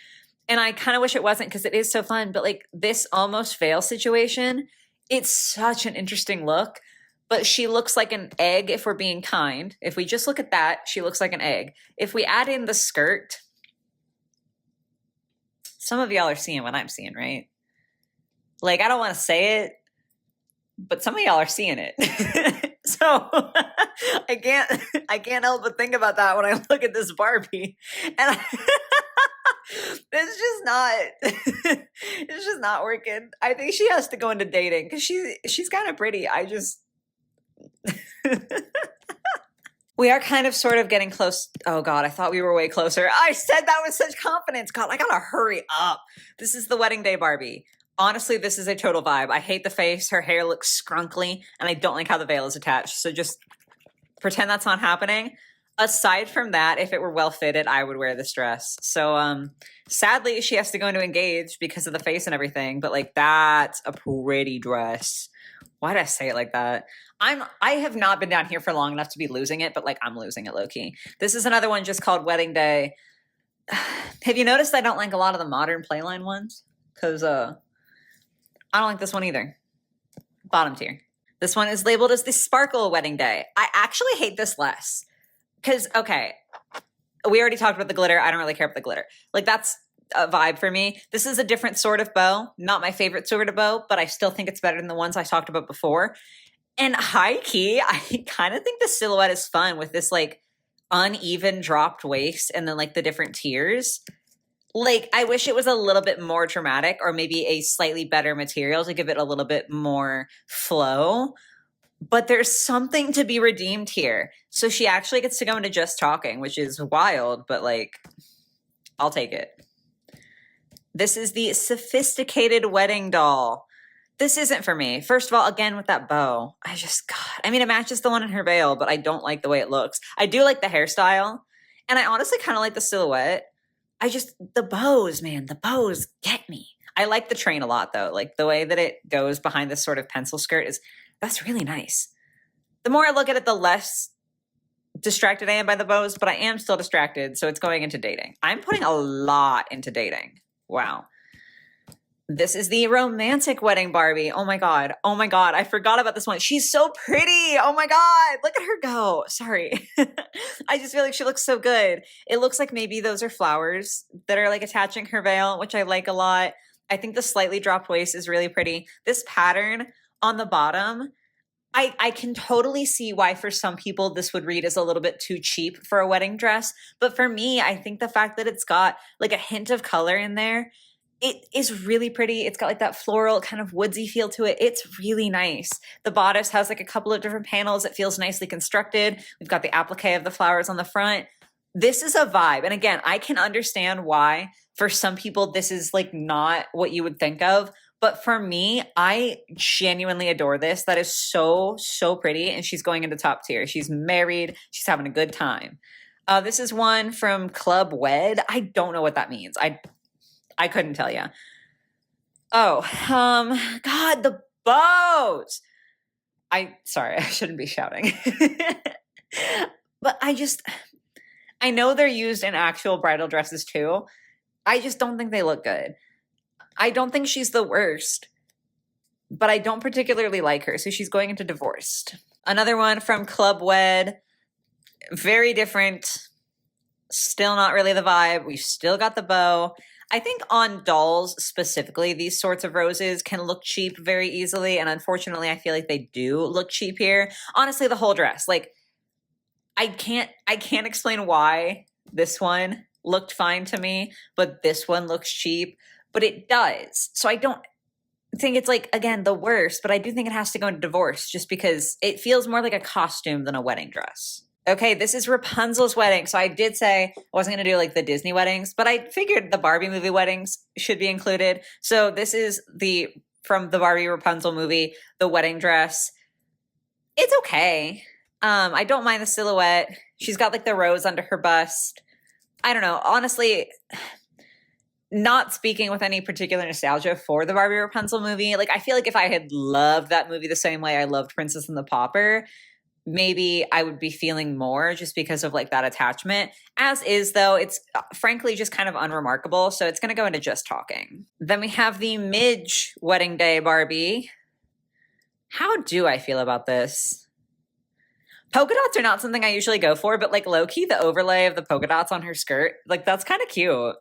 and I kind of wish it wasn't because it is so fun, but like this almost fail situation, it's such an interesting look, but she looks like an egg if we're being kind. If we just look at that, she looks like an egg. If we add in the skirt, some of y'all are seeing what I'm seeing, right? Like, I don't want to say it, but some of y'all are seeing it. So I can't help but think about that when I look at this Barbie. And it's just not working. I think she has to go into dating because she's kind of pretty. We are kind of sort of getting close. Oh God, I thought we were way closer. I said that with such confidence. God, I gotta hurry up. This is the wedding day Barbie. Honestly, this is a total vibe. I hate the face. Her hair looks scrunkly and I don't like how the veil is attached. So just pretend that's not happening. Aside from that, if it were well fitted, I would wear this dress. So sadly, she has to go into engage because of the face and everything. But like, that's a pretty dress. Why did I say it like that? I have not been down here for long enough to be losing it, but like I'm losing it low key. This is another one just called Wedding Day. Have you noticed I don't like a lot of the modern Playline ones? Because I don't like this one either. Bottom tier. This one is labeled as the Sparkle Wedding Day. I actually hate this less. Because, okay, we already talked about the glitter. I don't really care about the glitter. Like, that's a vibe for me. This is a different sort of bow. Not my favorite sort of bow, but I still think it's better than the ones I talked about before. And high key, I kind of think the silhouette is fun with this, like, uneven dropped waist and then, like, the different tiers. Like, I wish it was a little bit more dramatic or maybe a slightly better material to give it a little bit more flow. But there's something to be redeemed here. So she actually gets to go into Just Talking, which is wild, but like, I'll take it. This is the Sophisticated Wedding Doll. This isn't for me. First of all, again, with that bow, I mean, it matches the one in her veil, but I don't like the way it looks. I do like the hairstyle, and I honestly kind of like the silhouette. The bows, man, the bows get me. I like the train a lot, though. Like, the way that it goes behind this sort of pencil skirt that's really nice. The more I look at it, the less distracted I am by the bows, but I am still distracted, so it's going into dating. I'm putting a lot into dating. Wow. This is the Romantic Wedding Barbie. Oh my God. Oh my God. I forgot about this one. She's so pretty. Oh my God. Look at her go. Sorry. I just feel like she looks so good. It looks like maybe those are flowers that are like attaching her veil, which I like a lot. I think the slightly dropped waist is really pretty. This pattern on the bottom, I can totally see why for some people this would read as a little bit too cheap for a wedding dress. But for me, I think the fact that it's got like a hint of color in there, it is really pretty. It's got like that floral kind of woodsy feel to it. It's really nice. The bodice has like a couple of different panels. It feels nicely constructed. We've got the applique of the flowers on the front. This is a vibe. And again, I can understand why for some people this is like not what you would think of. But for me, I genuinely adore this. That is so, so pretty. And she's going into top tier. She's married. She's having a good time. This is one from Club Wed. I don't know what that means. I couldn't tell you. Oh, God, the bows. Sorry, I shouldn't be shouting. But I know they're used in actual bridal dresses too. I just don't think they look good. I don't think she's the worst, but I don't particularly like her. So she's going into Divorced. Another one from Club Wed. Very different. Still not really the vibe. We've still got the bow. I think on dolls specifically, these sorts of roses can look cheap very easily. And unfortunately, I feel like they do look cheap here. Honestly, the whole dress. Like, I can't explain why this one looked fine to me, but this one looks cheap. But it does. So I don't think it's like, again, the worst, but I do think it has to go into Divorce just because it feels more like a costume than a wedding dress. Okay, this is Rapunzel's wedding. So I did say I wasn't going to do like the Disney weddings, but I figured the Barbie movie weddings should be included. So this is from the Barbie Rapunzel movie, the wedding dress. It's okay. I don't mind the silhouette. She's got like the rose under her bust. I don't know. Honestly, not speaking with any particular nostalgia for the Barbie Rapunzel movie. Like, I feel like if I had loved that movie the same way I loved Princess and the Pauper, maybe I would be feeling more just because of like that attachment. As is, though, it's frankly just kind of unremarkable. So it's going to go into Just Talking. Then we have the Midge Wedding Day Barbie. How do I feel about this? Polka dots are not something I usually go for, but like low-key, the overlay of the polka dots on her skirt, like that's kind of cute.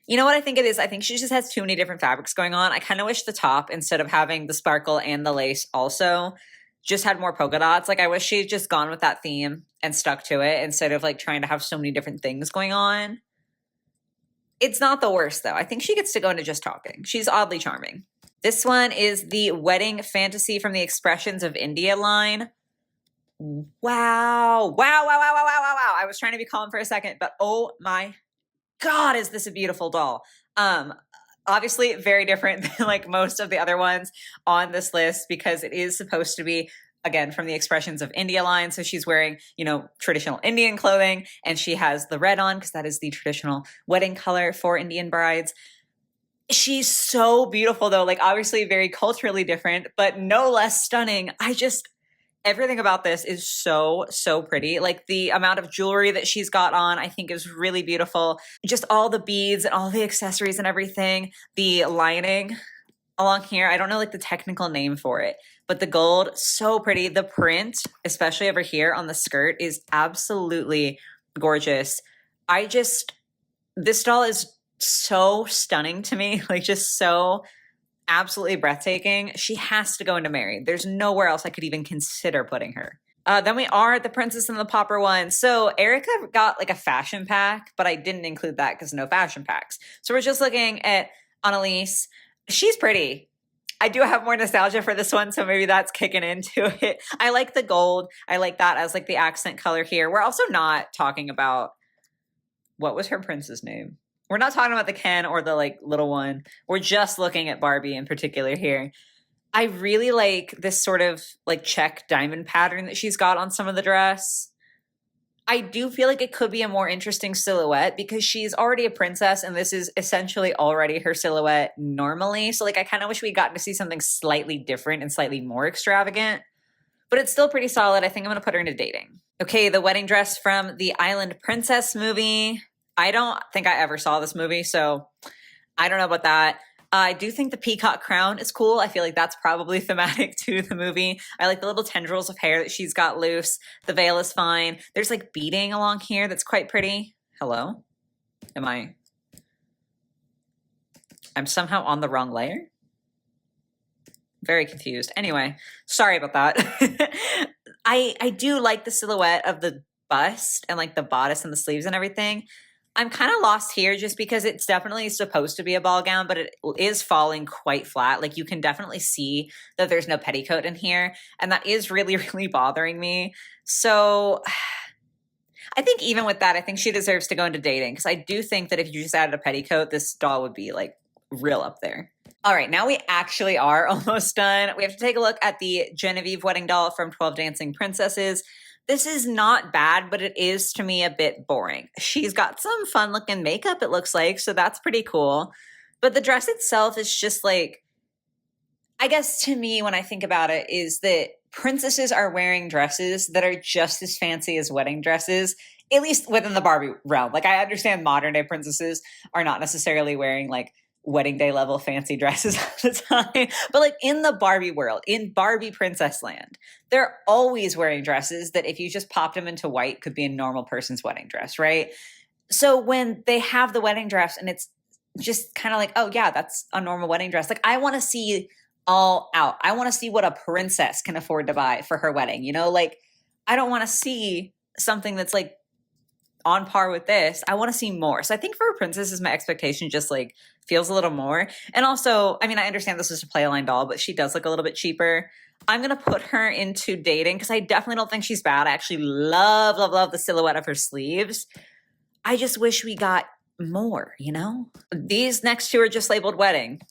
You know what I think it is? I think she just has too many different fabrics going on. I kind of wish the top, instead of having the sparkle and the lace also, just had more polka dots. Like, I wish she had just gone with that theme and stuck to it instead of like trying to have so many different things going on. It's not the worst, though. I think she gets to go into Just Talking. She's oddly charming. This one is the Wedding Fantasy from the Expressions of India line. Wow. Wow, wow, wow, wow, wow, wow, wow. I was trying to be calm for a second, but oh my God, is this a beautiful doll? Obviously very different than like most of the other ones on this list because it is supposed to be, again, from the Expressions of India line. So she's wearing, traditional Indian clothing, and she has the red on because that is the traditional wedding color for Indian brides. She's so beautiful though, like obviously very culturally different, but no less stunning. Everything about this is so, so pretty. Like the amount of jewelry that she's got on, I think is really beautiful. Just all the beads and all the accessories and everything. The lining along here, I don't know like the technical name for it, but the gold, so pretty. The print, especially over here on the skirt, is absolutely gorgeous. This doll is so stunning to me, like just so absolutely breathtaking. She has to go into Mary. There's nowhere else I could even consider putting her. Then we are at the Princess and the Pauper one. So Erica got like a fashion pack, but I didn't include that because no fashion packs. So we're just looking at Annalise. She's pretty. I do have more nostalgia for this one, so maybe that's kicking into it. I like the gold. I like that as like the accent color here. We're also not talking about, what was her prince's name? We're not talking about the Ken or the like little one. We're just looking at Barbie in particular here. I really like this sort of like check diamond pattern that she's got on some of the dress. I do feel like it could be a more interesting silhouette because she's already a princess and this is essentially already her silhouette normally. So like I kind of wish we got to see something slightly different and slightly more extravagant, but it's still pretty solid. I think I'm going to put her into dating. Okay, the wedding dress from the Island Princess movie. I don't think I ever saw this movie, so I don't know about that. I do think the peacock crown is cool. I feel like that's probably thematic to the movie. I like the little tendrils of hair that she's got loose. The veil is fine. There's like beading along here that's quite pretty. Hello? I'm somehow on the wrong layer? Very confused. Anyway, sorry about that. I do like the silhouette of the bust and like the bodice and the sleeves and everything. I'm kind of lost here just because it's definitely supposed to be a ball gown, but it is falling quite flat. Like you can definitely see that there's no petticoat in here. And that is really, really bothering me. So I think even with that, I think she deserves to go into dating because I do think that if you just added a petticoat, this doll would be like real up there. All right, now we actually are almost done. We have to take a look at the Genevieve wedding doll from 12 Dancing Princesses. This is not bad, but it is to me a bit boring. She's got some fun looking makeup, it looks like, so that's pretty cool. But the dress itself is just like, I guess to me, when I think about it, is that princesses are wearing dresses that are just as fancy as wedding dresses, at least within the Barbie realm. Like I understand modern day princesses are not necessarily wearing like wedding day level fancy dresses all the time. But like in the Barbie world, in Barbie princess land, they're always wearing dresses that if you just popped them into white could be a normal person's wedding dress, right? So when they have the wedding dress and it's just kind of like, oh yeah, that's a normal wedding dress. Like I want to see all out. I want to see what a princess can afford to buy for her wedding. You know, like I don't want to see something that's like on par with this. I want to see more. So I think for a princess, my expectation just like feels a little more. And also, I mean, I understand this is a Playline doll, but she does look a little bit cheaper. I'm going to put her into dating because I definitely don't think she's bad. I actually love, love, love the silhouette of her sleeves. I just wish we got more, you know? These next two are just labeled wedding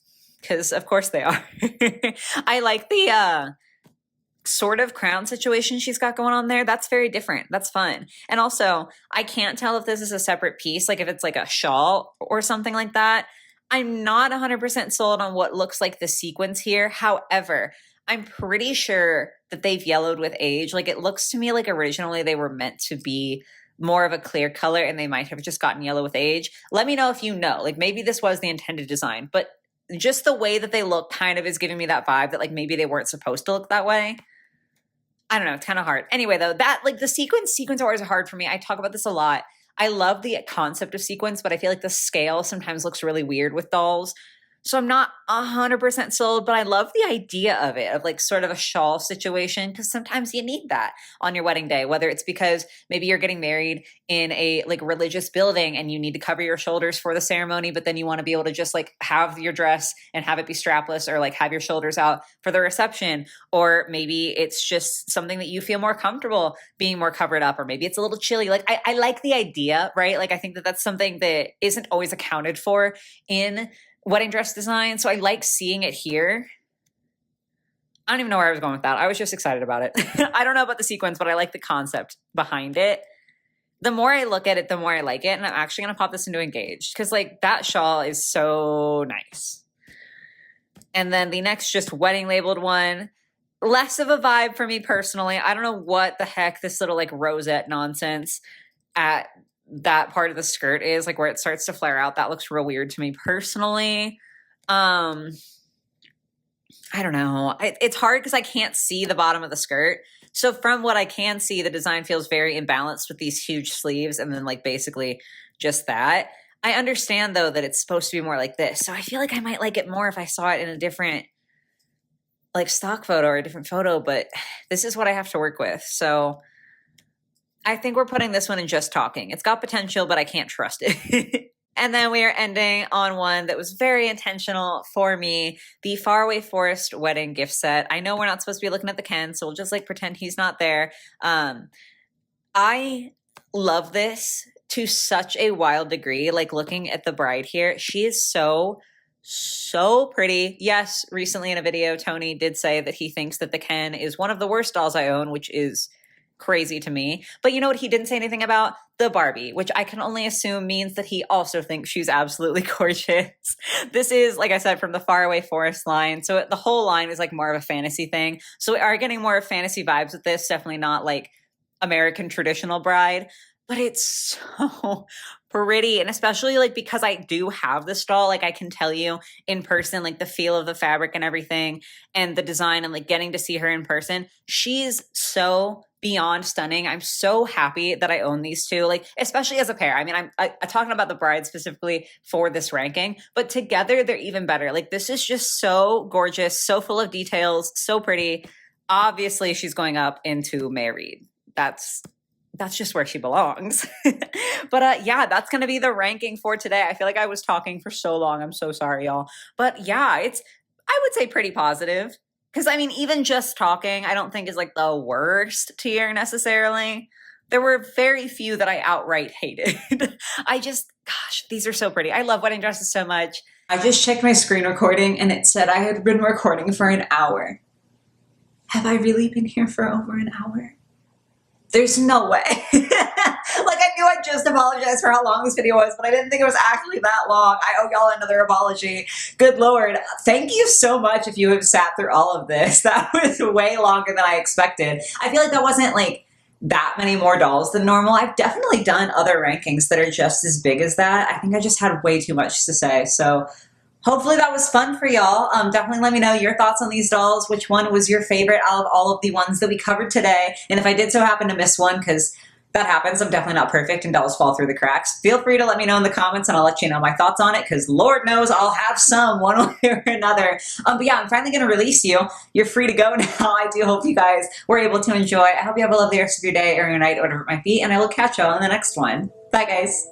because of course they are. I like the sort of crown situation she's got going on there. That's very different. That's fun. And also, I can't tell if this is a separate piece, like if it's like a shawl or something like that. I'm not 100% sold on what looks like the sequins here. However, I'm pretty sure that they've yellowed with age. Like it looks to me like originally they were meant to be more of a clear color and they might have just gotten yellow with age. Let me know if you know. Like maybe this was the intended design, but just the way that they look kind of is giving me that vibe that like maybe they weren't supposed to look that way. I don't know, it's kind of hard. Anyway, though, that like the sequins are always hard for me. I talk about this a lot. I love the concept of sequins, but I feel like the scale sometimes looks really weird with dolls. So I'm not 100% sold, but I love the idea of it, of like sort of a shawl situation, because sometimes you need that on your wedding day, whether it's because maybe you're getting married in a like religious building and you need to cover your shoulders for the ceremony, but then you want to be able to just like have your dress and have it be strapless or like have your shoulders out for the reception. Or maybe it's just something that you feel more comfortable being more covered up, or maybe it's a little chilly. Like I like the idea, right? Like I think that that's something that isn't always accounted for in wedding dress design. So I like seeing it here. I don't even know where I was going with that. I was just excited about it. I don't know about the sequence, but I like the concept behind it. the more I look at it, the more I like it. And I'm actually going to pop this into Engaged because like that shawl is so nice. And then the next just wedding labeled one, less of a vibe for me personally. I don't know what the heck this little like rosette nonsense at that part of the skirt is, like where it starts to flare out. That looks real weird to me personally. I don't know. It's hard because I can't see the bottom of the skirt. So from what I can see, the design feels very imbalanced with these huge sleeves and then like basically just that. I understand though that it's supposed to be more like this. So I feel like I might like it more if I saw it in a different like stock photo or a different photo, but this is what I have to work with. So I think we're putting this one in just talking. It's got potential, but I can't trust it. And then we are ending on one that was very intentional for me, the Faraway Forest wedding gift set. I know we're not supposed to be looking at the Ken, so we'll just like pretend he's not there. I love this to such a wild degree. Like looking at the bride here, she is so pretty. Yes, recently in a video, Tony did say that he thinks that the Ken is one of the worst dolls I own, which is crazy to me. But you know what he didn't say anything about? The Barbie, which I can only assume means that he also thinks she's absolutely gorgeous. This is, like I said, from the Faraway Forest line. So the whole line is like more of a fantasy thing. So we are getting more of fantasy vibes with this. Definitely not like American traditional bride, but it's so pretty. And especially like because I do have this doll, like I can tell you in person, like the feel of the fabric and everything and the design and like getting to see her in person. She's so beyond stunning. I'm so happy that I own these two, like especially as a pair. I mean, I'm talking about the bride specifically for this ranking, but together they're even better. Like this is just so gorgeous, so full of details, so pretty. Obviously, she's going up into married. That's just where she belongs. But yeah, that's going to be the ranking for today. I feel like I was talking for so long. I'm so sorry, y'all. But yeah, it's, I would say pretty positive. Because I mean, even just talking, I don't think is like the worst tier necessarily. There were very few that I outright hated. Gosh, these are so pretty. I love wedding dresses so much. I just checked my screen recording and it said I had been recording for an hour. Have I really been here for over an hour? There's no way. Like I knew I just apologized for how long this video was, but I didn't think it was actually that long. I owe y'all another apology. Good Lord. Thank you so much if you have sat through all of this. That was way longer than I expected. I feel like that wasn't like that many more dolls than normal. I've definitely done other rankings that are just as big as that. I think I just had way too much to say. So hopefully that was fun for y'all. Definitely let me know your thoughts on these dolls. Which one was your favorite out of all of the ones that we covered today? And if I did so happen to miss one, because that happens, I'm definitely not perfect and dolls fall through the cracks, feel free to let me know in the comments and I'll let you know my thoughts on it, because Lord knows I'll have some one way or another. But yeah, I'm finally going to release you. You're free to go now. I do hope you guys were able to enjoy. I hope you have a lovely rest of your day or your night or whatever it might be, and I will catch y'all in the next one. Bye, guys.